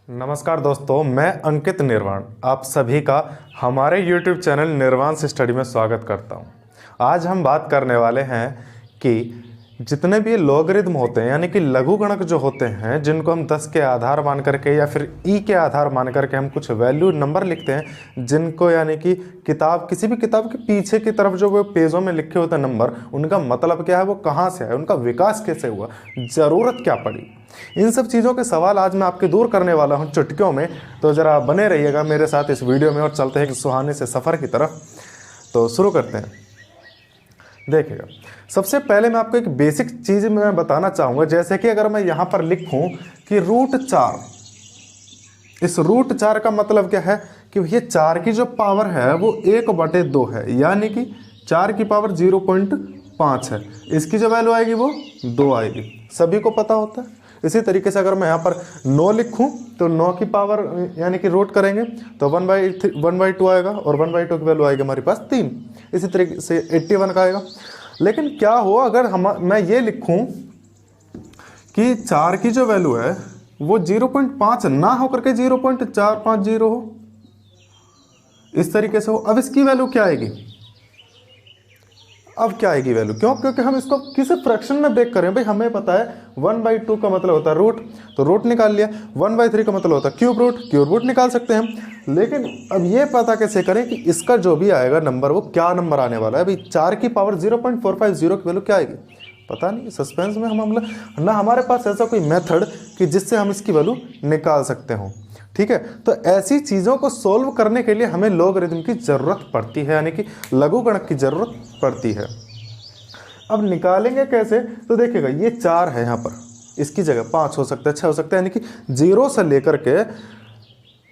नमस्कार दोस्तों, मैं अंकित निर्वाण आप सभी का हमारे YouTube चैनल निर्वाण स्टडी में स्वागत करता हूं। आज हम बात करने वाले हैं कि जितने भी लॉगरिथम होते हैं यानी कि लघुगणक जो होते हैं, जिनको हम 10 के आधार मान करके या फिर ई के आधार मान करके हम कुछ वैल्यू नंबर लिखते हैं, जिनको यानी कि किसी भी किताब के पीछे की तरफ जो वो पेजों में लिखे होते हैं नंबर, उनका मतलब क्या है, वो कहाँ से आए, उनका विकास कैसे हुआ, ज़रूरत क्या पड़ी, इन सब चीज़ों के सवाल आज मैं आपके दूर करने वाला हूं चुटकियों में। तो ज़रा बने रहिएगा मेरे साथ इस वीडियो में और चलते हैं एक सुहाने से सफ़र की तरफ। तो शुरू करते हैं। देखिएगा, सबसे पहले मैं आपको एक बेसिक चीज़ मैं बताना चाहूँगा, जैसे कि अगर मैं यहाँ पर लिखूँ कि √4, इस √4 का मतलब क्या है कि ये 4 की जो पावर है वो 1/2 है, यानी कि 4 की पावर 0.5 है। इसकी जो वैल्यू आएगी वो 2 आएगी, सभी को पता होता है। इसी तरीके से अगर मैं यहाँ पर 9 लिखूँ तो 9 की पावर यानी कि रूट करेंगे तो 1/2 आएगा और 1/2 की वैल्यू आएगी हमारे पास 3। इसी तरीके से 81 का आएगा। लेकिन क्या हो अगर मैं ये लिखूँ कि 4 की जो वैल्यू है वो 0.5 ना होकर के 0.450 हो, इस तरीके से हो। अब इसकी वैल्यू क्या आएगी? अब क्या आएगी वैल्यू? क्यों? क्योंकि हम इसको किसी फ्रैक्शन में ब्रेक करें। भाई हमें पता है 1/2 का मतलब होता है रूट, तो रूट निकाल लिया। 1/3 का मतलब होता है क्यूब रूट निकाल सकते हैं हम। लेकिन अब ये पता कैसे करें कि इसका जो भी आएगा नंबर वो क्या नंबर आने वाला है। भाई 4 की पावर 0.450 की वैल्यू क्या आएगी? पता नहीं, सस्पेंस में हम ना हमारे पास ऐसा कोई मेथड कि जिससे हम इसकी वैल्यू निकाल सकते हों। ठीक है, तो ऐसी चीज़ों को सोल्व करने के लिए हमें लॉगरिथम की ज़रूरत पड़ती है, यानी कि लघुगणक की ज़रूरत पड़ती है। अब निकालेंगे कैसे? तो देखिएगा, ये 4 है, यहाँ पर इसकी जगह 5 हो सकता है, 6 हो सकता है, यानी कि 0 से लेकर के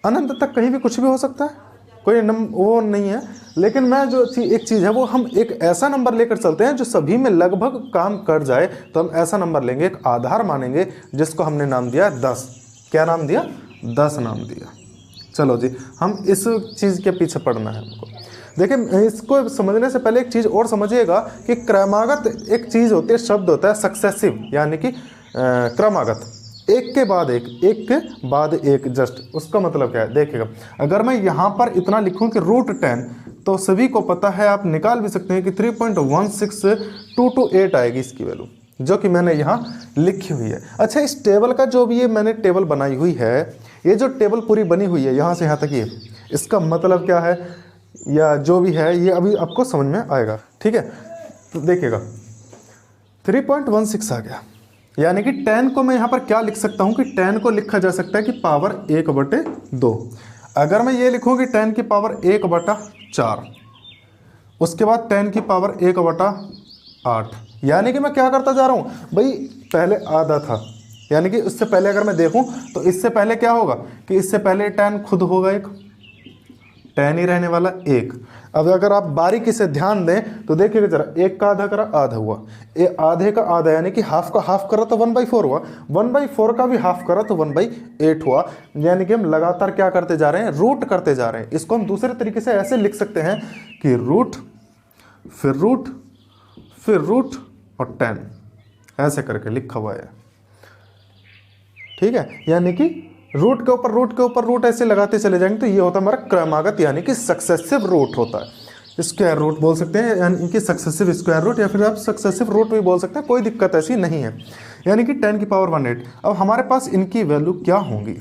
अनंत तक कहीं भी कुछ भी हो सकता है, कोई वो नहीं है। लेकिन मैं जो एक चीज़ है वो हम एक ऐसा नंबर लेकर चलते हैं जो सभी में लगभग काम कर जाए। तो हम ऐसा नंबर लेंगे, एक आधार मानेंगे, जिसको हमने नाम दिया 10। क्या नाम दिया? 10 नाम दिया। चलो जी, हम इस चीज़ के पीछे पड़ना है हमको। देखिए, इसको समझने से पहले एक चीज़ और समझिएगा कि क्रमागत एक चीज़ होती है, शब्द होता है सक्सेसिव, यानी कि क्रमागत, एक के बाद एक, जस्ट उसका मतलब क्या है? देखिएगा, अगर मैं यहाँ पर इतना लिखूँ कि √10, तो सभी को पता है, आप निकाल भी सकते हैं कि 3.16228 आएगी इसकी वैल्यू, जो कि मैंने यहाँ लिखी हुई है। अच्छा, इस टेबल का जो भी ये मैंने टेबल बनाई हुई है, ये जो टेबल पूरी बनी हुई है यहाँ से यहाँ तक, ये इसका मतलब क्या है या जो भी है ये अभी आपको समझ में आएगा। ठीक है, तो देखिएगा 3.16 आ गया, यानी कि 10 को मैं यहाँ पर क्या लिख सकता हूँ कि 10 को लिखा जा सकता है कि पावर 1/2। अगर मैं ये लिखूँ कि 10 की पावर 1/4, उसके बाद 10 की पावर 1/8, यानी कि मैं क्या करता जा रहा हूँ भाई, पहले आधा था, यानी कि उससे पहले अगर मैं देखूं तो इससे पहले क्या होगा कि इससे पहले 10 खुद होगा, एक 10 ही रहने वाला 1। अब अगर आप बारीकी से ध्यान दें तो देखिएगा जरा, 1 का आधा करा, आधा हुआ, आधे का आधा यानी कि हाफ का हाफ करा तो 1/4 हुआ, 1/4 का भी हाफ करा तो 1/8 हुआ। यानी कि हम लगातार क्या करते जा रहे हैं? रूट करते जा रहे हैं। इसको हम दूसरे तरीके से ऐसे लिख सकते हैं कि रूट फिर रूट और 10, ऐसे करके लिखा हुआ है। ठीक है, यानी कि रूट के ऊपर रूट ऐसे लगाते चले जाएंगे तो ये होता है हमारा क्रमागत, यानी कि सक्सेसिव रूट होता है। स्क्वायर रूट बोल सकते हैं, यानी कि सक्सेसिव स्क्वायर रूट, या फिर आप सक्सेसिव रूट भी बोल सकते हैं, कोई दिक्कत ऐसी नहीं है। यानी कि 10 की पावर 18। अब हमारे पास इनकी वैल्यू क्या होंगी?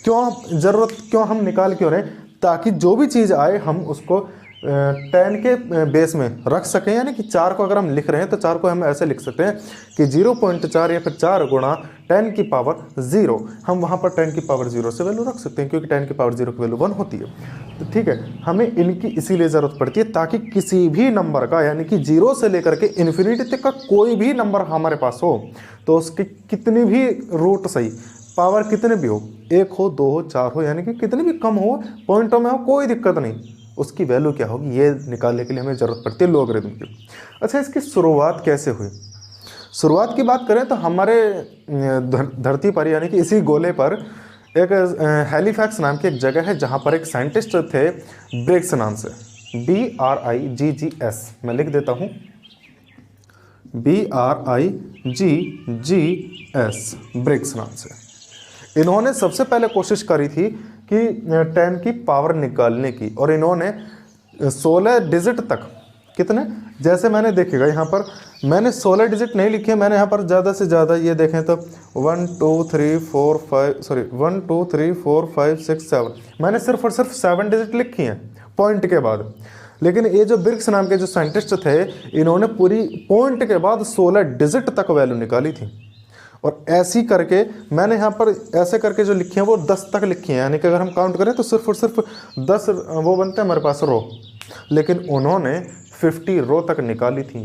क्यों हम निकाल क्यों रहे? ताकि जो भी चीज़ आए हम उसको 10 के बेस में रख सकें। यानी कि 4 को अगर हम लिख रहे हैं तो 4 को हम ऐसे लिख सकते हैं कि 0.4 या फिर 4 गुणा 10 की पावर 0। हम वहाँ पर 10 की पावर 0 से वैल्यू रख सकते हैं, क्योंकि 10 की पावर 0 की वैल्यू 1 होती है। तो ठीक है, हमें इनकी इसीलिए ज़रूरत पड़ती है ताकि किसी भी नंबर का, यानी कि 0 से लेकर के इन्फिनिटी तक का कोई भी नंबर हमारे पास हो तो उसकी कितनी भी रूट सही, पावर कितने भी हो, 1 हो, 2 हो, 4 हो, यानी कि कितनी भी कम हो, पॉइंटों में हो, कोई दिक्कत नहीं, उसकी वैल्यू क्या होगी ये निकालने के लिए हमें ज़रूरत पड़ती है लॉगरिथम की। अच्छा, इसकी शुरुआत कैसे हुई? शुरुआत की बात करें तो हमारे धरती पर, यानी कि इसी गोले पर एक हैलीफैक्स नाम की एक जगह है, जहाँ पर एक साइंटिस्ट थे ब्रिग्स नाम से, BRIGGS, मैं लिख देता हूँ, BRIGGS, ब्रिग्स नाम से। इन्होंने सबसे पहले कोशिश करी थी कि 10 की पावर निकालने की, और इन्होंने 16 डिजिट तक, कितने, जैसे मैंने देखिएगा यहाँ पर मैंने 16 डिजिट नहीं लिखे, मैंने यहाँ पर ज़्यादा से ज़्यादा ये देखें तो 1 2 3 4 5 सॉरी 1 2 3 4 5 6 7 मैंने सिर्फ और सिर्फ 7 डिजिट लिखी हैं पॉइंट के बाद। लेकिन ये जो ब्रिग्स नाम के जो साइंटिस्ट थे, इन्होंने पूरी पॉइंट के बाद 16 डिजिट तक वैल्यू निकाली थी। और ऐसी करके मैंने यहाँ पर ऐसे करके जो लिखी हैं वो 10 तक लिखी हैं, यानी कि अगर हम काउंट करें तो सिर्फ और सिर्फ 10 वो बनते हैं हमारे पास रो। लेकिन उन्होंने 50 रो तक निकाली थी,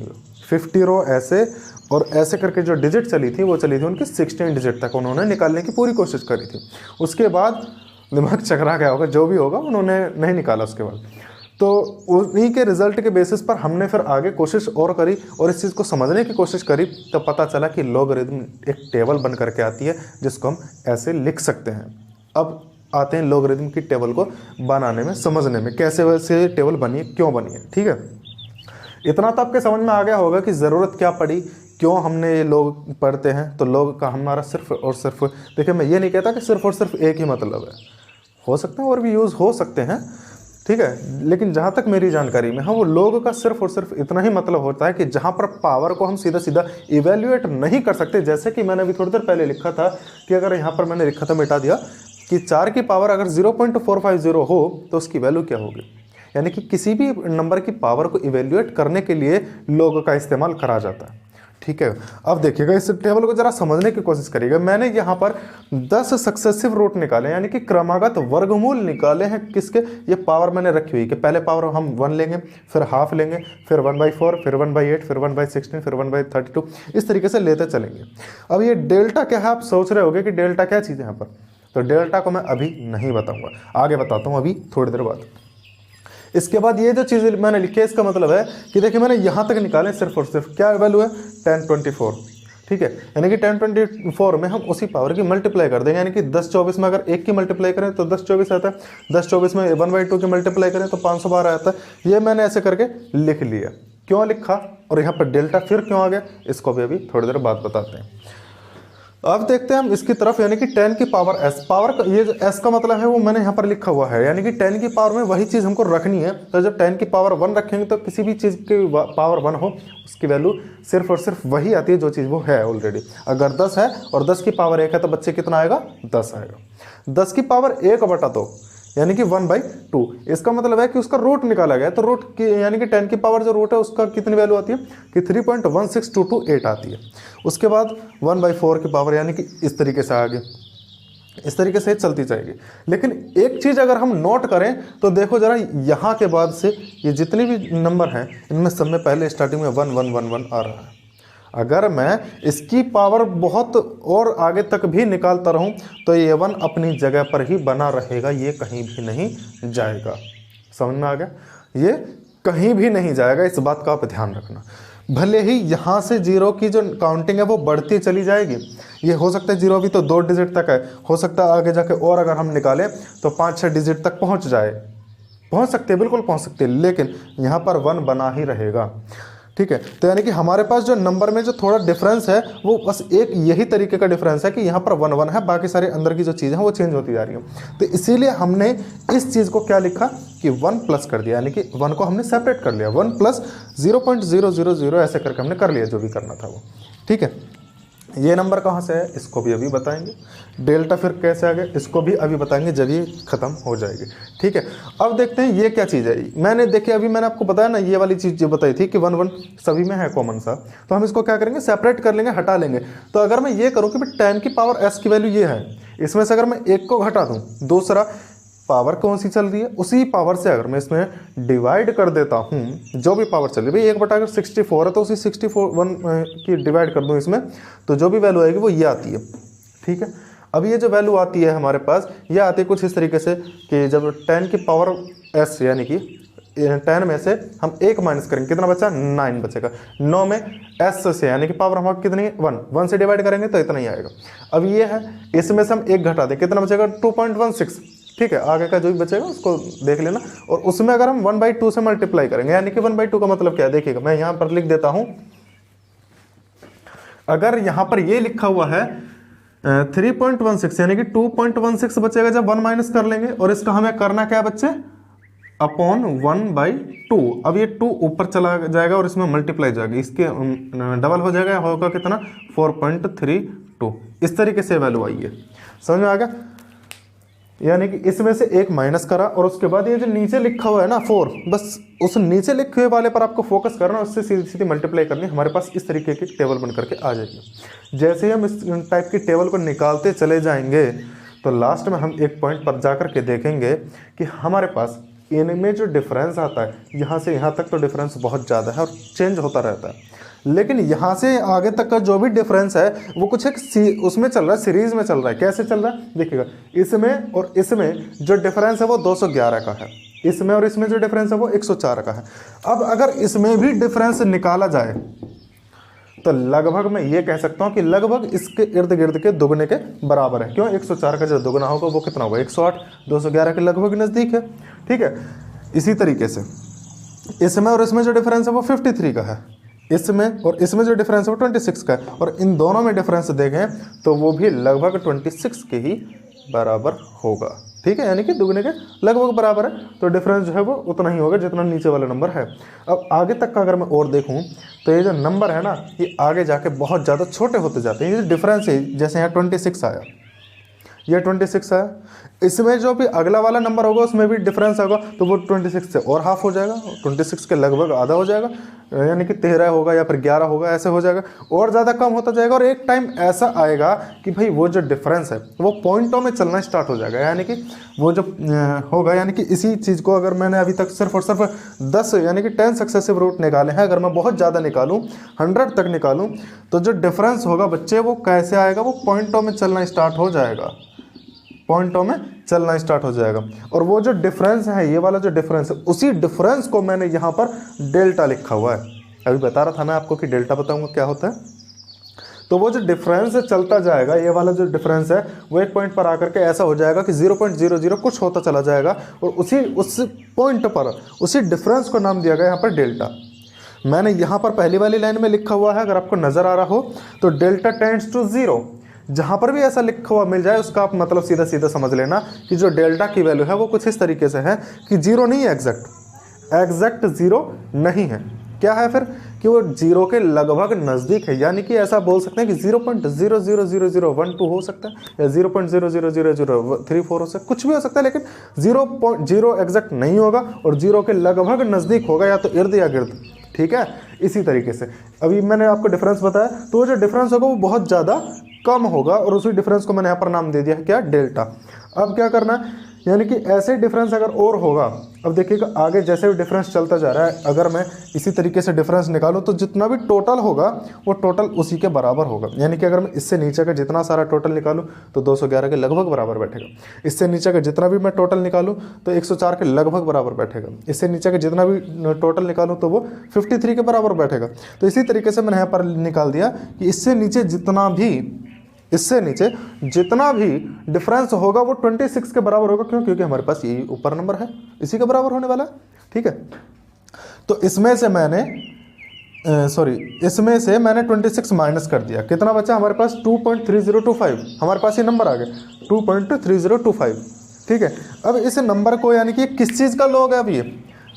50 रो ऐसे, और ऐसे करके जो डिजिट चली थी वो चली थी उनकी 16 डिजिट तक उन्होंने निकालने की पूरी कोशिश करी थी। उसके बाद दिमाग चकरा गया होगा, जो भी होगा उन्होंने नहीं निकाला उसके बाद। तो उन्हीं के रिजल्ट के बेसिस पर हमने फिर आगे कोशिश और करी और इस चीज़ को समझने की कोशिश करी, तो पता चला कि लॉगरिथम एक टेबल बन करके आती है जिसको हम ऐसे लिख सकते हैं। अब आते हैं लॉगरिथम की टेबल को बनाने में, समझने में कैसे वैसे टेबल बनी है, क्यों बनी है। ठीक है, इतना तो आपके समझ में आ गया होगा कि ज़रूरत क्या पड़ी, क्यों हमने ये लोग पढ़ते हैं। तो लोग का हमारा सिर्फ और सिर्फ, देखिए मैं ये नहीं कहता कि सिर्फ और सिर्फ एक ही मतलब है, हो सकता है और भी यूज़ हो सकते हैं, ठीक है। लेकिन जहाँ तक मेरी जानकारी में, हाँ, वो लोग का सिर्फ और सिर्फ इतना ही मतलब होता है कि जहाँ पर पावर को हम सीधा सीधा इवेल्युएट नहीं कर सकते। जैसे कि मैंने अभी थोड़ी देर पहले लिखा था कि अगर यहाँ पर मैंने लिखा था, मिटा दिया, कि 4 की पावर अगर 0.450 हो तो उसकी वैल्यू क्या होगी। यानी कि किसी भी नंबर की पावर को इवेल्युएट करने के लिए लोग का इस्तेमाल करा जाता है। ठीक है, अब देखिएगा इस टेबल को जरा समझने की कोशिश करिएगा। मैंने यहाँ पर 10 सक्सेसिव रूट निकाले, यानी कि क्रमागत वर्गमूल निकाले हैं। किसके, ये पावर मैंने रखी हुई कि पहले पावर हम 1 लेंगे, फिर हाफ लेंगे, फिर 1/4, फिर 1/8, फिर 1/16, फिर 1/32, इस तरीके से लेते चलेंगे। अब ये डेल्टा क्या है, आप सोच रहे होंगे कि डेल्टा क्या चीज़ है यहाँ पर। तो डेल्टा को मैं अभी नहीं बताऊँगा, आगे बताता हूँ अभी थोड़ी देर बाद। इसके बाद ये जो चीज़ मैंने लिखी है, इसका मतलब है कि देखिए मैंने यहाँ तक निकाले सिर्फ और सिर्फ, क्या वैल्यू है, 1024। ठीक है, यानी कि 1024 में हम उसी पावर की मल्टीप्लाई कर देंगे। यानी कि 1024 में अगर 1 की मल्टीप्लाई करें तो 1024 आता है, 1024 में 1/2 की मल्टीप्लाई करें तो 512 आता है। ये मैंने ऐसे करके लिख लिया। क्यों लिखा और यहाँ पर डेल्टा फिर क्यों आ गया, इसको भी अभी थोड़ी देर बाद बताते हैं। अब देखते हैं हम इसकी तरफ, यानी कि 10 की पावर s, पावर का ये जो s का मतलब है वो मैंने यहाँ पर लिखा हुआ है, यानी कि 10 की पावर में वही चीज़ हमको रखनी है। तो जब 10 की पावर 1 रखेंगे तो किसी भी चीज़ की पावर 1 हो उसकी वैल्यू सिर्फ और सिर्फ वही आती है जो चीज़ वो है ऑलरेडी। अगर 10 है और 10 की पावर 1 है तो बच्चे कितना आएगा, 10 आएगा। 10 की पावर 1/2 यानी कि 1/2, इसका मतलब है कि उसका रूट निकाला गया। तो रूट की यानी कि 10 की पावर जो रूट है उसका कितनी वैल्यू आती है कि 3.16228 आती है। उसके बाद 1/4 की पावर, यानी कि इस तरीके से आगे, इस तरीके से चलती जाएगी। लेकिन एक चीज़ अगर हम नोट करें तो देखो जरा, यहाँ के बाद से ये जितने भी नंबर हैं इनमें सब में पहले स्टार्टिंग में 1 1 1 1 आ रहा है। अगर मैं इसकी पावर बहुत और आगे तक भी निकालता रहूं तो ये 1 अपनी जगह पर ही बना रहेगा, ये कहीं भी नहीं जाएगा। समझ में आ गया, ये कहीं भी नहीं जाएगा, इस बात का आप ध्यान रखना। भले ही यहाँ से 0 की जो काउंटिंग है वो बढ़ती चली जाएगी, ये हो सकता है 0 अभी तो 2 डिजिट तक है, हो सकता है आगे जाके और अगर हम निकालें तो 5-6 डिजिट तक पहुँच जाए, पहुँच सकते हैं, बिल्कुल पहुँच सकते हैं। लेकिन यहाँ पर 1 बना ही रहेगा। ठीक है, तो यानी कि हमारे पास जो नंबर में जो थोड़ा डिफरेंस है वो बस एक यही तरीके का डिफरेंस है कि यहाँ पर 1 1 है, बाकी सारे अंदर की जो चीज़ें हैं वो चेंज होती जा रही हैं। तो इसीलिए हमने इस चीज़ को क्या लिखा कि 1 प्लस कर दिया, यानी कि 1 को हमने सेपरेट कर लिया, 1 प्लस 0.000 ऐसे करके हमने कर लिया जो भी करना था वो। ठीक है, ये नंबर कहाँ से है इसको भी अभी बताएंगे। डेल्टा फिर कैसे आ गया इसको भी अभी बताएंगे जब ये ख़त्म हो जाएगी। ठीक है, अब देखते हैं ये क्या चीज़ है। मैंने देखिए अभी मैंने आपको बताया ना, ये वाली चीज़ जो बताई थी कि 1 1 सभी में है कॉमन सा, तो हम इसको क्या करेंगे, सेपरेट कर लेंगे, हटा लेंगे। तो अगर मैं ये करूँ कि भाई 10 की पावर s की वैल्यू ये है, इसमें से अगर मैं एक को घटा दूँ, दूसरा पावर कौन सी चल रही है उसी पावर से अगर मैं इसमें डिवाइड कर देता हूँ, जो भी पावर चल रही है, भाई 1/64 है तो उसी 61 की डिवाइड कर दूँ इसमें, तो जो भी वैल्यू आएगी वो ये आती है। ठीक है, अब ये जो वैल्यू आती है हमारे पास, ये आती है कुछ इस तरीके से कि जब 10 की पावर s यानी कि 10 में से हम 1 माइनस करेंगे, कितना बचा, 9 बचेगा। 9 में s से यानी कि पावर हमारा कितनी, 1 से डिवाइड करेंगे तो इतना ही आएगा। अब ये है, इसमें से हम 1 घटा दें, कितना बचेगा, 2.16। ठीक है, आगे का जो भी बचेगा उसको देख लेना। और उसमें अगर हम 1/2 से मल्टीप्लाई करेंगे, यानी कि 1/2 का मतलब क्या है, देखिएगा मैं यहाँ पर लिख देता हूँ। अगर यहाँ पर ये लिखा हुआ है 3.16 यानी कि 2.16 बचेगा जब 1 माइनस कर लेंगे, और इसका हमें करना क्या है बच्चे, अपॉन 1/2। अब ये 2 ऊपर चला जाएगा और इसमें मल्टीप्लाई जाएगा, इसके डबल हो जाएगा, होगा कितना 4.32। इस तरीके से वैल्यू आई है, समझ में आ गया। यानी कि इसमें से एक माइनस करा और उसके बाद ये जो नीचे लिखा हुआ है ना 4, बस उस नीचे लिखे हुए वाले पर आपको फोकस करना, उससे सीधी सीधी मल्टीप्लाई करनी, हमारे पास इस तरीके की टेबल बन करके आ जाएगी। जैसे ही हम इस टाइप की टेबल को निकालते चले जाएंगे तो लास्ट में हम एक पॉइंट पर जा के देखेंगे कि हमारे पास इनमें जो डिफरेंस आता है, यहाँ से यहाँ तक तो डिफरेंस बहुत ज़्यादा है और चेंज होता रहता है, लेकिन यहाँ से आगे तक का जो भी डिफरेंस है वो कुछ एक उसमें चल रहा है, सीरीज में चल रहा है। कैसे चल रहा है देखिएगा, इसमें और इसमें जो डिफरेंस है वो 211 का है, इसमें और इसमें जो डिफरेंस है वो 104 का है। अब अगर इसमें भी डिफरेंस निकाला जाए तो लगभग मैं ये कह सकता हूँ कि लगभग इसके इर्द गिर्द के दुगने के बराबर है। क्यों, 104 का जो दुगना होगा वो कितना होगा 108, 211 के लगभग नज़दीक है, ठीक है। इसी तरीके से इसमें और इसमें जो डिफरेंस है वो 53 का है, इसमें और इसमें जो डिफरेंस है वो 26 का है, और इन दोनों में डिफरेंस देखें तो वो भी लगभग 26 के ही बराबर होगा, ठीक है। यानी कि दुगने के लगभग बराबर है, तो डिफरेंस जो है वो उतना ही होगा जितना नीचे वाला नंबर है। अब आगे तक का अगर मैं और देखूं तो ये जो नंबर है ना, ये आगे जाके बहुत ज़्यादा छोटे होते जाते हैं। ये जो डिफरेंस है, जैसे यहाँ 26 आया, ये 26 है, इसमें जो भी अगला वाला नंबर होगा उसमें भी डिफरेंस होगा, तो वो 26 से और हाफ हो जाएगा, 26 के लगभग आधा हो जाएगा, यानी कि 13 होगा या फिर 11 होगा, ऐसे हो जाएगा, और ज़्यादा कम होता जाएगा। और एक टाइम ऐसा आएगा कि भाई वो जो डिफरेंस है वो पॉइंटों में चलना स्टार्ट हो जाएगा, यानी कि वो जो होगा, यानी कि इसी चीज़ को अगर मैंने अभी तक सिर्फ और सिर्फ 10 यानी कि 10 सक्सेसिव रूट निकाले हैं, अगर मैं बहुत ज़्यादा निकालूँ 100 तक निकालूँ तो जो डिफरेंस होगा बच्चे वो कैसे आएगा, वो पॉइंटों में चलना स्टार्ट हो जाएगा, पॉइंटों में चलना स्टार्ट हो जाएगा। और वो जो डिफरेंस है, ये वाला जो डिफरेंस है, उसी डिफरेंस को मैंने यहाँ पर डेल्टा लिखा हुआ है। अभी बता रहा था मैं आपको कि डेल्टा बताऊंगा क्या होता है। तो वो जो डिफरेंस चलता जाएगा, ये वाला जो डिफरेंस है वो एक पॉइंट पर आकर के ऐसा हो जाएगा कि 0.00 कुछ होता चला जाएगा, और उस पॉइंट पर उसी डिफरेंस को नाम दिया गया यहाँ पर डेल्टा। मैंने यहाँ पर पहली वाली लाइन में लिखा हुआ है, अगर आपको नज़र आ रहा हो तो डेल्टा टेंड्स टू 0। जहाँ पर भी ऐसा लिखा हुआ मिल जाए उसका आप मतलब सीधा सीधा समझ लेना कि जो डेल्टा की वैल्यू है वो कुछ इस तरीके से है कि 0 नहीं है, एग्जैक्ट 0 नहीं है। क्या है फिर कि वो 0 के लगभग नज़दीक है, यानी कि ऐसा बोल सकते हैं कि 0.000012 हो सकता है, या 0.000034 हो सकता है, कुछ भी हो सकता है, लेकिन 0.0 एग्जैक्ट नहीं होगा और 0 के लगभग नज़दीक होगा, या तो इर्द या गिर्द, ठीक है। इसी तरीके से अभी मैंने आपको डिफरेंस बताया, तो वो जो डिफरेंस होगा वो बहुत ज़्यादा कम होगा, और उसी डिफरेंस को मैंने यहाँ पर नाम दे दिया है क्या, डेल्टा। अब क्या करना है, यानी कि ऐसे डिफरेंस अगर और होगा, अब देखिएगा आगे जैसे भी डिफरेंस चलता जा रहा है, अगर मैं इसी तरीके से डिफरेंस निकालूं तो जितना भी टोटल होगा वो टोटल उसी के बराबर होगा। यानी कि अगर मैं इससे नीचे का जितना सारा टोटल निकालूं तो 211 के लगभग बराबर बैठेगा, इससे नीचे का जितना भी मैं टोटल निकालूं तो 104 के लगभग बराबर बैठेगा, इससे नीचे का जितना भी टोटल निकालूं तो वो 53 के बराबर बैठेगा। तो इसी तरीके से मैंने यहाँ पर निकाल दिया कि इससे नीचे जितना भी डिफरेंस होगा वो 26 के बराबर होगा। क्यों, क्योंकि हमारे पास यही ऊपर नंबर है, इसी के बराबर होने वाला है, ठीक है। तो इसमें से मैंने 26 माइनस कर दिया, कितना बचा हमारे पास 2.3025, हमारे पास ये नंबर आ गया 2.3025, ठीक है। अब इस नंबर को, यानी कि किस चीज़ का लॉग है, अब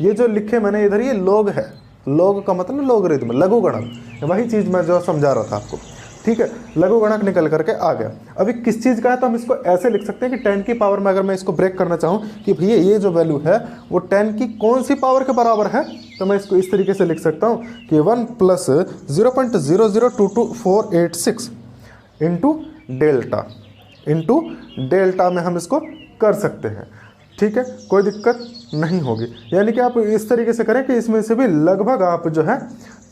ये जो लिखे मैंने इधर, ये लॉग है। लॉग का मतलब लॉगरिथम, लघुगणक, वही चीज़ मैं जो समझा रहा था आपको, ठीक है। लघुगणक निकल करके आ गया। अभी किस चीज़ का है, तो हम इसको ऐसे लिख सकते हैं कि 10 की पावर में अगर मैं इसको ब्रेक करना चाहूँ कि भैया ये जो वैल्यू है वो 10 की कौन सी पावर के बराबर है, तो मैं इसको इस तरीके से लिख सकता हूँ कि 1 प्लस 0.002248 इंटू डेल्टा में हम इसको कर सकते हैं, ठीक है, कोई दिक्कत नहीं होगी। यानी कि आप इस तरीके से करें कि इसमें से भी लगभग आप जो है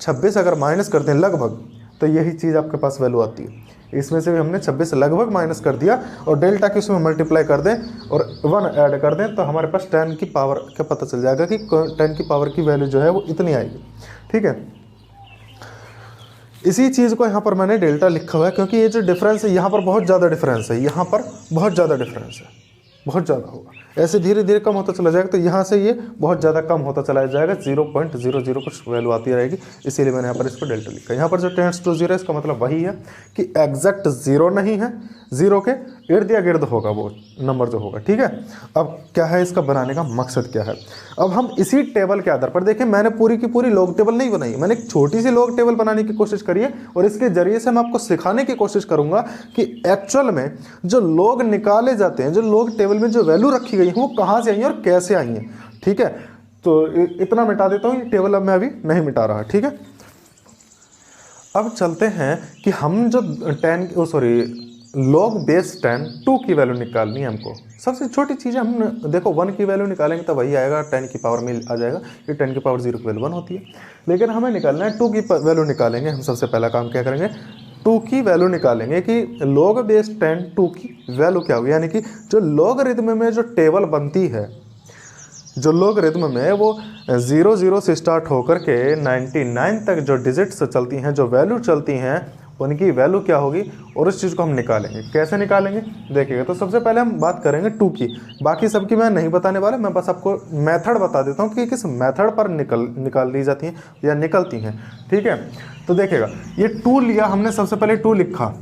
26 अगर माइनस करते हैं लगभग, तो यही चीज़ आपके पास वैल्यू आती है। इसमें से भी हमने 26 लगभग माइनस कर दिया और डेल्टा की उसमें मल्टीप्लाई कर दें और 1 ऐड कर दें, तो हमारे पास 10 की पावर का पता चल जाएगा कि 10 की पावर की वैल्यू जो है वो इतनी आएगी, ठीक है। इसी चीज़ को यहाँ पर मैंने डेल्टा लिखा हुआ है, क्योंकि ये जो डिफरेंस है यहाँ पर बहुत ज़्यादा डिफरेंस है, यहाँ पर बहुत ज़्यादा डिफरेंस है, बहुत ज़्यादा होगा। ऐसे धीरे धीरे कम होता चला जाएगा, तो यहाँ से ये बहुत ज़्यादा कम होता चला जाएगा, 0.00 कुछ वैल्यू आती रहेगी, इसीलिए मैंने यहाँ पर इसको डेल्टा लिखा। यहाँ पर जो टेंड्स टू जीरो, इसका मतलब वही है कि एग्जैक्ट जीरो नहीं है, जीरो के इर्द या गिर्द होगा वो नंबर जो होगा, ठीक है। अब क्या है इसका बनाने का मकसद क्या है, अब हम इसी टेबल के आधार पर देखें, मैंने पूरी की पूरी लॉग टेबल नहीं बनाई, मैंने एक छोटी सी लॉग टेबल बनाने की कोशिश करी है, और इसके जरिए से मैं आपको सिखाने की कोशिश करूंगा कि एक्चुअल में जो लॉग निकाले जाते हैं, जो लॉग टेबल में जो वैल्यू रखी गई है वो कहाँ से आई है और कैसे आई है, ठीक है। तो इतना मिटा देता हूँ, ये टेबल अब मैं अभी नहीं मिटा रहा, ठीक है। अब चलते हैं कि हम जो लॉग बेस 10 2 की वैल्यू निकालनी है हमको। सबसे छोटी चीज़ है, हम देखो 1 की वैल्यू निकालेंगे तो वही आएगा, 10 की पावर में आ जाएगा, ये 10 की पावर 0 की वैल्यू 1 होती है। लेकिन हमें निकालना है 2 की वैल्यू निकालेंगे। हम सबसे पहला काम क्या करेंगे, 2 की वैल्यू निकालेंगे कि लॉग बेस 10 2 की वैल्यू क्या होगी, यानी कि जो लॉगरिथम में जो टेबल बनती है, जो लॉगरिथम में वो 00 से स्टार्ट होकर के 99 तक जो डिजिट्स चलती हैं, जो वैल्यू चलती हैं, उनकी वैल्यू क्या होगी, और उस चीज़ को हम निकालेंगे। कैसे निकालेंगे देखिएगा। तो सबसे पहले हम बात करेंगे 2 की, बाकी सबकी मैं नहीं बताने वाला, मैं बस आपको मेथड बता देता हूँ कि किस मेथड पर निकाल ली जाती हैं या निकलती हैं, ठीक है। तो देखिएगा, ये 2 लिया हमने, सबसे पहले 2 लिखा।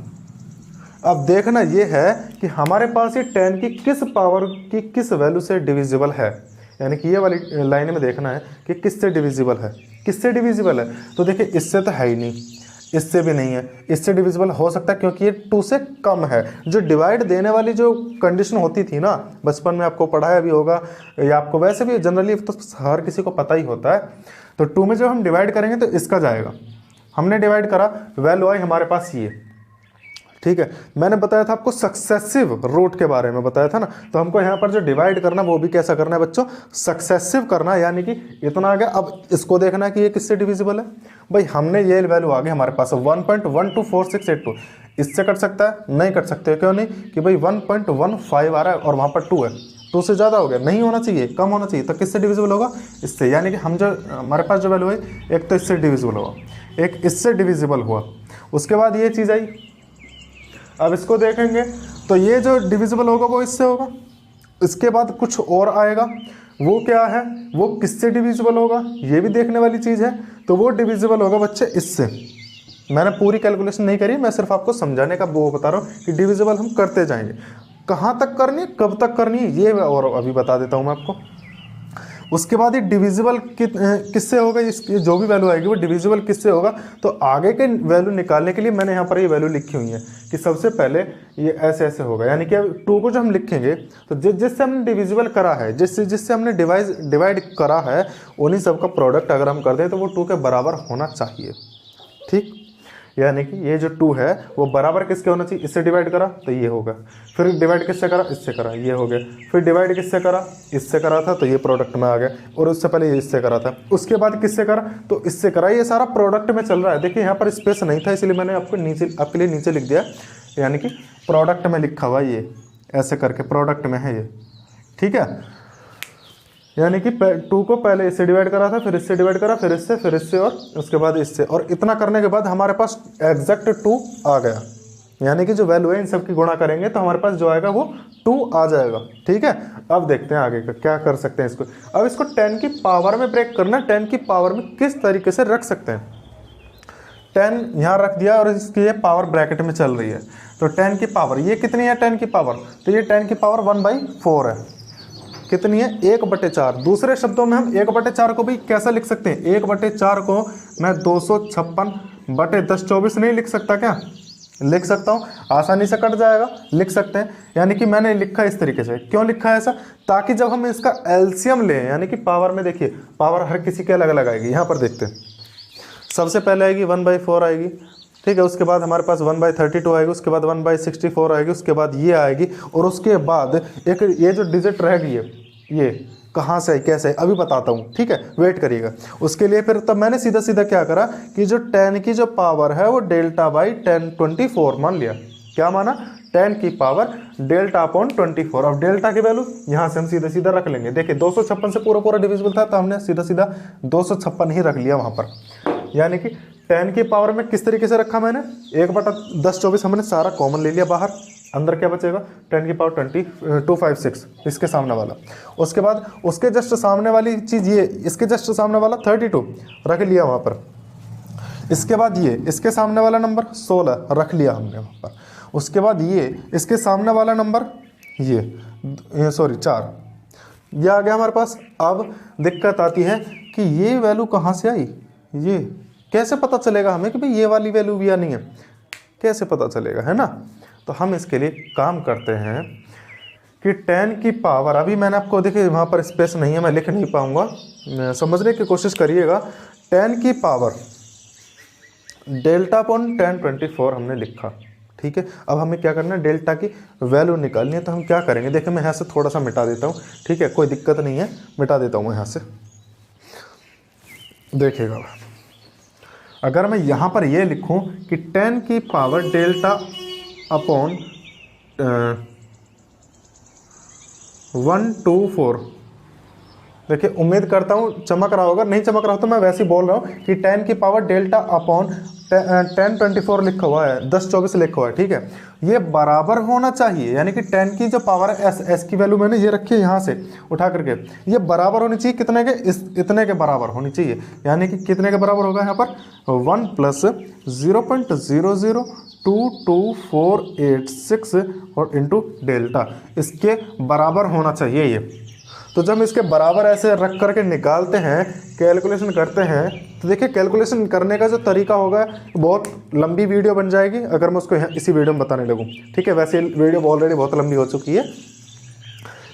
अब देखना ये है कि हमारे पास ये 10 की किस पावर की किस वैल्यू से डिविजिबल है, यानी कि ये वाली लाइन में देखना है कि किससे डिविजिबल है, किससे डिविजिबल है। तो देखिए, इससे तो है ही नहीं, इससे भी नहीं है, इससे डिविजिबल हो सकता है क्योंकि ये 2 से कम है। जो डिवाइड देने वाली जो कंडीशन होती थी ना, बचपन में आपको पढ़ाया भी होगा, या आपको वैसे भी जनरली तो हर किसी को पता ही होता है। तो 2 में जब हम डिवाइड करेंगे तो इसका जाएगा, हमने डिवाइड करा, वैल्यू आई हमारे पास ये, ठीक है। मैंने बताया था आपको सक्सेसिव रूट के बारे में बताया था ना, तो हमको यहाँ पर जो डिवाइड करना वो भी कैसा करना है बच्चों, सक्सेसिव करना है, यानी कि इतना आ गया। अब इसको देखना है कि ये किससे डिविजिबल है। भाई हमने ये वैल्यू आ गई हमारे पास 1.124682, इससे कट सकता है, नहीं कट सकते, क्यों नहीं, कि भाई 1.15 आ रहा है और वहाँ पर 2 है, 2 से ज़्यादा हो गया, नहीं होना चाहिए, कम होना चाहिए। तो किससे डिविजिबल होगा, इससे, यानी कि हम जो हमारे पास जो वैल्यू है, एक तो इससे डिविजिबल हुआ, एक इससे डिविजिबल हुआ, उसके बाद ये चीज़ आई। अब इसको देखेंगे तो ये जो डिविजिबल होगा वो इससे होगा, इसके बाद कुछ और आएगा, वो क्या है, वो किससे डिविजिबल होगा, ये भी देखने वाली चीज़ है। तो वो डिविजिबल होगा बच्चे इससे। मैंने पूरी कैलकुलेशन नहीं करी, मैं सिर्फ आपको समझाने का वो बता रहा हूँ कि डिविजिबल हम करते जाएंगे। कहाँ तक करनी है, कब तक करनी है, ये और अभी बता देता हूँ मैं आपको। उसके बाद ये डिविजिबल किससे होगा, इसकी जो भी वैल्यू आएगी वो डिविजिबल किससे होगा। तो आगे के वैल्यू निकालने के लिए मैंने यहाँ पर ये वैल्यू लिखी हुई है कि सबसे पहले ये ऐसे ऐसे होगा, यानी कि 2 को जो हम लिखेंगे तो जिससे हमने डिविजिबल करा है, जिससे हमने डिवाइड करा है, उन्हीं सब का प्रोडक्ट अगर हम कर दें तो वो 2 के बराबर होना चाहिए, ठीक। यानी कि ये जो 2 है वो बराबर किसके होना चाहिए, इससे डिवाइड करा तो ये होगा, फिर डिवाइड किससे करा, इससे करा, ये हो गया, फिर डिवाइड किससे करा, इससे करा था तो ये प्रोडक्ट में आ गया, और उससे पहले ये इससे करा था, उसके बाद किससे करा तो इससे करा, ये सारा प्रोडक्ट में चल रहा है। देखिए यहाँ पर स्पेस नहीं था, इसलिए मैंने आपको नीचे आपके लिए नीचे लिख दिया, यानी कि प्रोडक्ट में लिखा हुआ ये ऐसे करके प्रोडक्ट में है ये, ठीक है। यानी कि 2 को पहले इससे डिवाइड करा था, फिर इससे डिवाइड करा, फिर इससे और उसके बाद इससे, और इतना करने के बाद हमारे पास एग्जैक्ट 2 आ गया। यानी कि जो वैल्यू है इन सब की गुणा करेंगे तो हमारे पास जो आएगा वो 2 आ जाएगा, ठीक है। अब देखते हैं आगे का क्या कर सकते हैं इसको। अब इसको 10 की पावर में ब्रेक करना, 10 की पावर में किस तरीके से रख सकते हैं। 10 यहाँ रख दिया और इसकी ये पावर ब्रैकेट में चल रही है, तो 10 की पावर ये कितनी है, 10 की पावर, तो ये 10 की पावर 1/4 है, कितनी है, 1/4। दूसरे शब्दों में हम 1/4 को भी कैसा लिख सकते हैं, 1/4 को मैं 256/1024 नहीं लिख सकता क्या, लिख सकता हूँ, आसानी से कट जाएगा, लिख सकते हैं। यानी कि मैंने लिखा इस तरीके से, क्यों लिखा है ऐसा, ताकि जब हम इसका एलसीएम लें, यानी कि पावर में देखिए पावर हर किसी के अलग अलग आएगी। यहाँ पर देखते हैं, सबसे पहले आएगी 1/4 आएगी, ठीक है, उसके बाद हमारे पास 1/32 आएगी, उसके बाद 1/64 आएगी, उसके बाद ये आएगी, और उसके बाद एक ये जो डिजिट रह गई है ये कहाँ से है, कैसे है, अभी बताता हूँ, ठीक है, वेट करिएगा। उसके लिए फिर तब मैंने सीधा सीधा क्या करा कि जो 10 की जो पावर है वो डेल्टा/1024 मान लिया। क्या माना, 10 की पावर डेल्टा/24। अब डेल्टा की वैल्यू यहाँ से हम सीधा सीधा रख लेंगे। देखिए 256 से पूरा पूरा डिविजिबल था, तो हमने सीधा सीधा 256 ही रख लिया वहाँ पर। यानी कि 10 की पावर में किस तरीके से रखा मैंने, 1/1024 हमने सारा कॉमन ले लिया बाहर। अंदर क्या बचेगा 10 की पावर 256 इसके सामने वाला। उसके बाद उसके जस्ट सामने वाली चीज़ ये, इसके जस्ट सामने वाला 32 रख लिया वहाँ पर। इसके बाद ये इसके सामने वाला नंबर 16 रख लिया हमने वहाँ पर। उसके बाद ये इसके सामने वाला नंबर ये सॉरी 4 ये आ गया हमारे पास। अब दिक्कत आती है कि ये वैल्यू कहाँ से आई, ये कैसे पता चलेगा हमें कि भाई ये वाली वैल्यू भी आनी है, कैसे पता चलेगा, है ना। तो हम इसके लिए काम करते हैं कि 10 की पावर, अभी मैंने आपको देखिए वहाँ पर स्पेस नहीं है, मैं लिख नहीं पाऊँगा, समझने की कोशिश करिएगा। 10 की पावर डेल्टा अपॉन 1024 हमने लिखा, ठीक है। अब हमें क्या करना है, डेल्टा की वैल्यू निकालनी है। तो हम क्या करेंगे, देखिए मैं यहाँ से थोड़ा सा मिटा देता हूँ, ठीक है, कोई दिक्कत नहीं है, मिटा देता हूँ यहाँ से। देखिएगा अगर मैं यहाँ पर ये लिखूँ कि 10 की पावर डेल्टा अपॉन 124, देखिए उम्मीद करता हूँ चमक रहा होगा, नहीं चमक रहा हो तो मैं वैसे ही बोल रहा हूँ कि 10 की पावर डेल्टा अपॉन 1024 लिखा हुआ है, 1024 लिखा हुआ है, ठीक है। ये बराबर होना चाहिए, यानी कि 10 की जो पावर है एस की वैल्यू मैंने ये रखी है यहाँ से उठा करके, ये बराबर होनी चाहिए कितने के, इतने के बराबर होनी चाहिए। यानी कि कितने के बराबर होगा यहाँ पर 1 प्लस 0.0022486 और इंटू डेल्टा, इसके बराबर होना चाहिए ये। तो जब इसके बराबर ऐसे रख करके निकालते हैं, कैलकुलेशन करते हैं, तो देखिए कैलकुलेशन करने का जो तरीका होगा बहुत लंबी वीडियो बन जाएगी अगर मैं उसको इसी वीडियो में बताने लगूँ, ठीक है। वैसे वीडियो ऑलरेडी बहुत लंबी हो चुकी है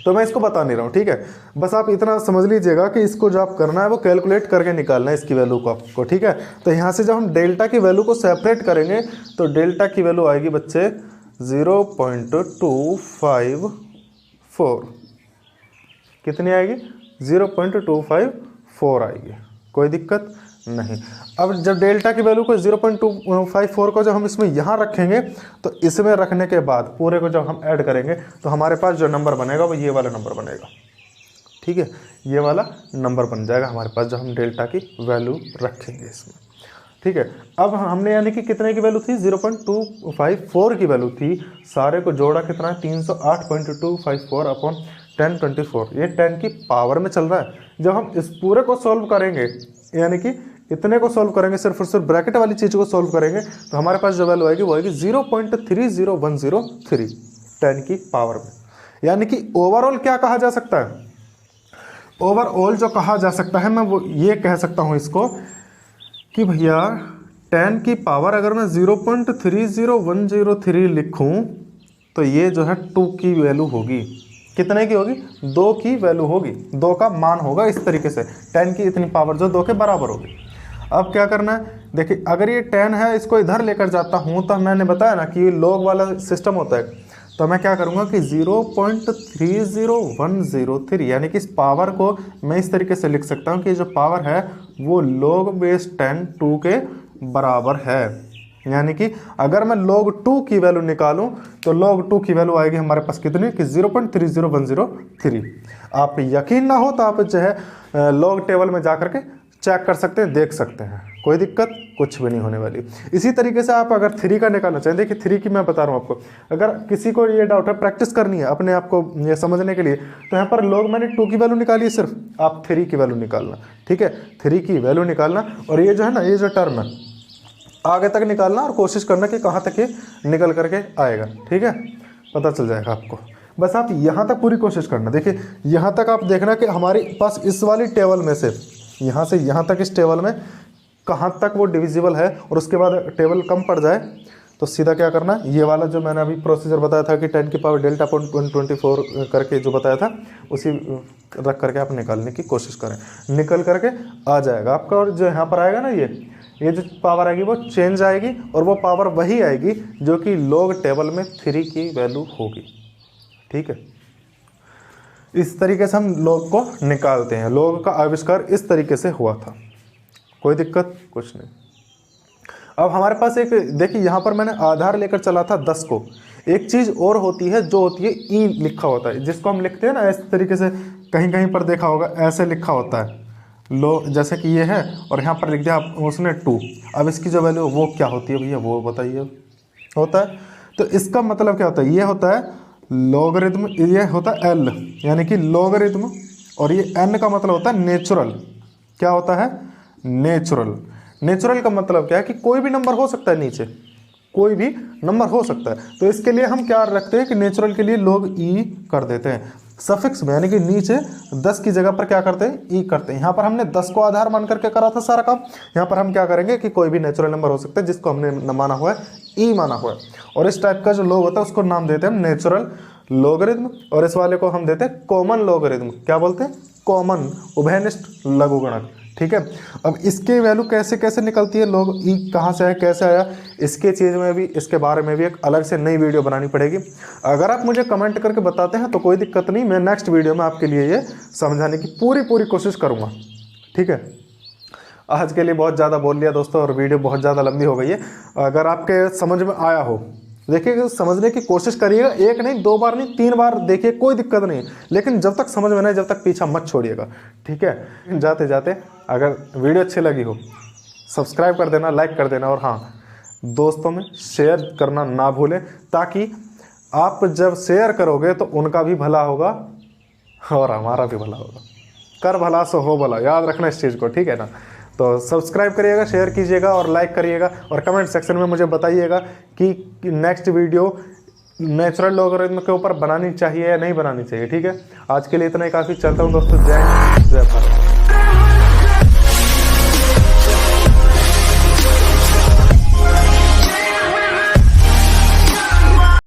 तो मैं इसको बता नहीं रहा हूँ, ठीक है। बस आप इतना समझ लीजिएगा कि इसको जो आप करना है वो कैलकुलेट करके निकालना है इसकी वैल्यू को आपको, ठीक है। तो यहाँ से जब हम डेल्टा की वैल्यू को सेपरेट करेंगे तो डेल्टा की वैल्यू आएगी बच्चे 0.254, कितनी आएगी 0.254 आएगी, कोई दिक्कत नहीं। अब जब डेल्टा की वैल्यू को 0.254 को जब हम इसमें यहाँ रखेंगे तो इसमें रखने के बाद पूरे को जब हम ऐड करेंगे तो हमारे पास जो नंबर बनेगा वो ये वाला नंबर बनेगा, ठीक है। ये वाला नंबर बन जाएगा हमारे पास जब हम डेल्टा की वैल्यू रखेंगे इसमें, ठीक है। अब हमने यानी कि कितने की वैल्यू थी 0.254 की वैल्यू थी, सारे को जोड़ा कितना है 308.254 अपॉन 1024, ये 10 की पावर में चल रहा है। जब हम इस पूरे को सॉल्व करेंगे, यानी कि इतने को सॉल्व करेंगे, सिर्फ और सिर्फ ब्रैकेट वाली चीज़ को सॉल्व करेंगे तो हमारे पास जो वैल्यू आएगी वो आएगी 0.30103 10 की पावर में। यानी कि ओवरऑल क्या कहा जा सकता है, ओवरऑल जो कहा जा सकता है मैं वो ये कह सकता हूँ इसको कि भैया 10 की पावर अगर मैं 0.30103 लिखूँ तो ये जो है 2 की वैल्यू होगी, कितने की होगी 2 की वैल्यू होगी, 2 का मान होगा इस तरीके से, 10 की इतनी पावर जो 2 के बराबर होगी। अब क्या करना है, देखिए अगर ये 10 है इसको इधर लेकर जाता हूँ तो मैंने बताया ना कि ये लॉग वाला सिस्टम होता है, तो मैं क्या करूँगा कि 0.30103 यानी कि इस पावर को मैं इस तरीके से लिख सकता हूँ कि जो पावर है वो log बेस 10 2 के बराबर है। यानी कि अगर मैं log 2 की वैल्यू निकालूं तो log 2 की वैल्यू आएगी हमारे पास कितनी कि 0.30103। आप यकीन ना हो तो आप जो है log टेबल में जा करके चेक कर सकते हैं, देख सकते हैं, कोई दिक्कत कुछ भी नहीं होने वाली। इसी तरीके से आप अगर 3 का निकालना चाहें, देखिए 3 की मैं बता रहा हूँ आपको, अगर किसी को ये डाउट है प्रैक्टिस करनी है अपने आप को ये समझने के लिए, तो यहाँ पर log मैंने 2 की वैल्यू निकाली है, सिर्फ आप 3 की वैल्यू निकालना, ठीक है। 3 की वैल्यू निकालना और ये जो है ना, ये जो टर्म है आगे तक निकालना और कोशिश करना कि कहाँ तक ये निकल करके आएगा, ठीक है, पता चल जाएगा आपको। बस आप यहाँ तक पूरी कोशिश करना। देखिए यहाँ तक आप देखना कि हमारे पास इस वाली टेबल में से यहाँ से यहाँ तक इस टेबल में कहाँ तक वो डिविजिबल है, और उसके बाद टेबल कम पड़ जाए तो सीधा क्या करना, ये वाला जो मैंने अभी प्रोसीजर बताया था कि 10 की पावर डेल्टा अपॉन 124 करके जो बताया था उसी रख करके आप निकालने की कोशिश करें, निकल करके आ जाएगा आपका। और जो यहाँ पर आएगा ना, ये जो पावर आएगी वो चेंज आएगी और वो पावर वही आएगी जो कि log टेबल में 3 की वैल्यू होगी, ठीक है। इस तरीके से हम log को निकालते हैं, log का आविष्कार इस तरीके से हुआ था, कोई दिक्कत कुछ नहीं। अब हमारे पास एक देखिए यहाँ पर मैंने आधार लेकर चला था 10 को। एक चीज़ और होती है जो होती है ई लिखा होता है, जिसको हम लिखते हैं ना इस तरीके से, कहीं कहीं पर देखा होगा ऐसे लिखा होता है लो, जैसे कि ये है और यहाँ पर लिख दिया उसने 2। अब इसकी जो वैल्यू वो क्या होती है भैया वो बताइए, होता है तो इसका मतलब क्या होता है, ये होता है लॉगरिथम, ये होता है एल यानी कि लॉगरिथम, और ये एन का मतलब होता है नेचुरल। क्या होता है, नेचुरल। नेचुरल का मतलब क्या है कि कोई भी नंबर हो सकता है, नीचे कोई भी नंबर हो सकता है। तो इसके लिए हम क्या रखते हैं कि नेचुरल के लिए लोग ई कर देते हैं सफिक्स में, यानी कि नीचे 10 की जगह पर क्या करते हैं, ई करते हैं। यहाँ पर हमने 10 को आधार मान करके करा था सारा काम, यहाँ पर हम क्या करेंगे कि कोई भी नेचुरल नंबर हो सकता है जिसको हमने न माना हुआ है, ई माना हुआ है। और इस टाइप का जो लोग होता है उसको नाम देते हैं हम नेचुरल लॉगरिथम, और इस वाले को हम देते हैं कॉमन लॉगरिथम। क्या बोलते हैं, कॉमन, उभयनिष्ठ लघुगणक। ठीक है, अब इसके वैल्यू कैसे कैसे निकलती है, लोग ई कहाँ से आया, कैसे आया, इसके चीज़ में भी, इसके बारे में भी एक अलग से नई वीडियो बनानी पड़ेगी। अगर आप मुझे कमेंट करके बताते हैं तो कोई दिक्कत नहीं, मैं नेक्स्ट वीडियो में आपके लिए ये समझाने की पूरी कोशिश करूँगा। ठीक है, आज के लिए बहुत ज़्यादा बोल लिया दोस्तों, और वीडियो बहुत ज़्यादा लंबी हो गई है। अगर आपके समझ में आया हो, देखिए समझने की कोशिश करिएगा, एक नहीं, 2 बार नहीं, 3 बार देखिए, कोई दिक्कत नहीं, लेकिन जब तक समझ में नहीं, जब तक पीछा मत छोड़िएगा। ठीक है, जाते जाते अगर वीडियो अच्छी लगी हो सब्सक्राइब कर देना, लाइक कर देना, और हाँ, दोस्तों में शेयर करना ना भूलें, ताकि आप जब शेयर करोगे तो उनका भी भला होगा और हमारा भी भला होगा। कर भला सो हो भला, याद रखना इस चीज़ को। ठीक है ना, तो सब्सक्राइब करिएगा, शेयर कीजिएगा और लाइक करिएगा, और कमेंट सेक्शन में मुझे बताइएगा कि नेक्स्ट वीडियो नेचुरल लॉगरिथम के ऊपर बनानी चाहिए या नहीं बनानी चाहिए। ठीक है, आज के लिए इतना ही काफ़ी। चलता हूँ दोस्तों, जय हिंद, जय भारत।